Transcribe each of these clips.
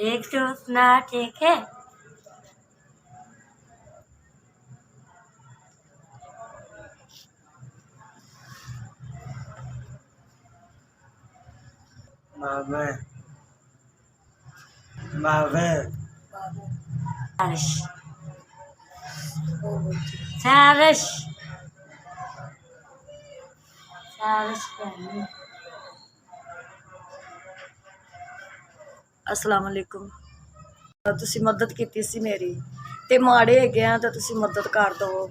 एक तो उतना ठीक है। Mame, mame, Sarış. Sarış. Sarış geldi। अस्सलाम वालेकुम। ਤੁਸੀਂ ਮਦਦ ਕੀਤੀ ਸੀ ਮੇਰੀ ਤੇ ਮਾੜੇ ਹੈਗੇ ਆ ਤਾਂ ਤੁਸੀਂ ਮਦਦ ਕਰ ਦਿਓ।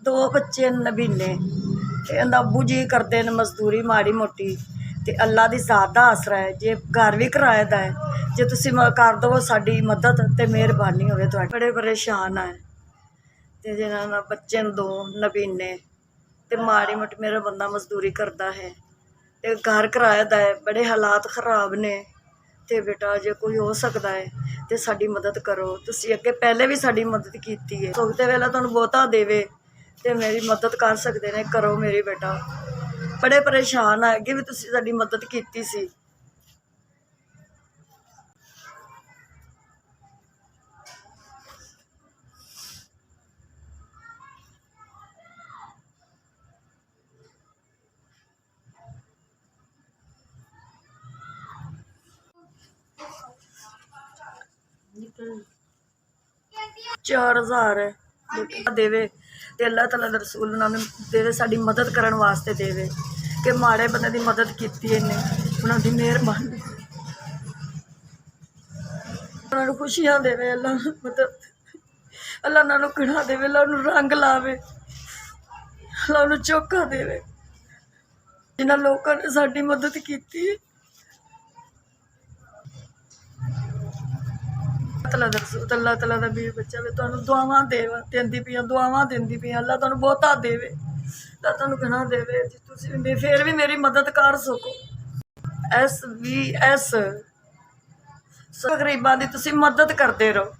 ਦੋ ਬੱਚੇ ਨਬੀਨੇ ਤੇ ਇਹਦਾ ਅੱਬੂ ਜੀ ਕਰਦੇ ਨੇ ਮਜ਼ਦੂਰੀ ਮਾੜੀ ਮੋਟੀ ਤੇ ਅੱਲਾ ਦੀ ਜ਼ਾਤ ਦਾ ਆਸਰਾ ਹੈ। ਜੇ ਘਰ ਵੀ ਕਿਰਾਏ ਦਾ ਹੈ, ਜੇ ਤੁਸੀਂ ਕਰ ਦਿਓ ਸਾਡੀ ਮਦਦ ਤੇ ਮਿਹਰਬਾਨੀ ਹੋਵੇ ਤੁਹਾਡੀ। ਬੜੇ ਪਰੇਸ਼ਾਨ ਆ ਤੇ ਜਿਹਨਾਂ ਨਾਲ ਬੱਚੇ ਨੇ ਦੋ ਨਬੀਨੇ ਤੇ ਮਾੜੀ ਮੋਟੀ ਮੇਰਾ ਬੰਦਾ ਮਜ਼ਦੂਰੀ ਕਰਦਾ ਹੈ ਤੇ ਘਰ ਕਿਰਾਏ ਦਾ ਹੈ। ਬੜੇ ਹਾਲਾਤ ਖਰਾਬ ਨੇ ਤੇ ਬੇਟਾ ਜੇ ਕੋਈ ਹੋ ਸਕਦਾ ਹੈ ਤੇ ਸਾਡੀ ਮਦਦ ਕਰੋ। ਤੁਸੀਂ ਅੱਗੇ ਪਹਿਲੇ ਵੀ ਸਾਡੀ ਮਦਦ ਕੀਤੀ ਹੈ। ਸੁੱਖ ਦੇ ਵੇਲੇ ਤੁਹਾਨੂੰ ਬਹੁਤਾ ਦੇਵੇ ਤੇ ਮੇਰੀ ਮਦਦ ਕਰ ਸਕਦੇ ਨੇ, ਕਰੋ ਮੇਰੀ ਬੇਟਾ। ਬੜੇ ਪਰੇਸ਼ਾਨ ਆ, ਅੱਗੇ ਵੀ ਤੁਸੀਂ ਸਾਡੀ ਮਦਦ ਕੀਤੀ ਸੀ। निकल 4000 ਦੇਵੇ ਤੇ ਅੱਲਾਹ ਤਾਲਾ ਦਾ ਰਸੂਲ ਉਹਨਾਂ ਨੂੰ ਦੇਵੇ, ਸਾਡੀ ਮਦਦ ਕਰਨ ਵਾਸਤੇ ਦੇਵੇ ਕਿ ਮਾੜੇ ਬੰਦੇ ਦੀ ਮਦਦ ਕੀਤੀ ਇਹਨੇ। ਉਹਨਾਂ ਦੀ ਮਿਹਰਬਾਨੀ, ਉਹਨਾਂ ਨੂੰ ਖੁਸ਼ੀਆਂ ਦੇਵੇ ਅੱਲਾਹ, ਮਦਦ ਅੱਲਾਹ ਉਹਨਾਂ ਨੂੰ ਕਿਹੜਾ ਦੇਵੇ, ਅੱਲਾਹ ਨੂੰ ਰੰਗ ਲਾਵੇ, ਅੱਲਾਹ ਨੂੰ ਚੋਖਾ ਦੇਵੇ। ਜਿਨ੍ਹਾਂ ਲੋਕਾਂ ਨੇ ਸਾਡੀ ਮਦਦ ਕੀਤੀ ਹੈ ਅੱਲਾਹ ਤਾਲਾ ਦਾ ਵੀਰ ਬੱਚਾ ਵੇ, ਤੁਹਾਨੂੰ ਦੁਆਵਾਂ ਦਿੰਦੀ ਪਈਆਂ, ਦੁਆਵਾਂ ਦਿੰਦੀ ਪਈਆਂ। ਅੱਲਾਹ ਤੁਹਾਨੂੰ ਬਹੁਤਾ ਦੇਵੇ, ਅੱਲਾਹ ਤੁਹਾਨੂੰ ਘਣਾ ਦੇਵੇ। ਜੇ ਤੁਸੀਂ ਫਿਰ ਵੀ ਮੇਰੀ ਮਦਦ ਕਰ ਸਕੋ, ਇਸ ਗਰੀਬਾਂ ਦੀ ਤੁਸੀਂ ਮਦਦ ਕਰਦੇ ਰਹੋ।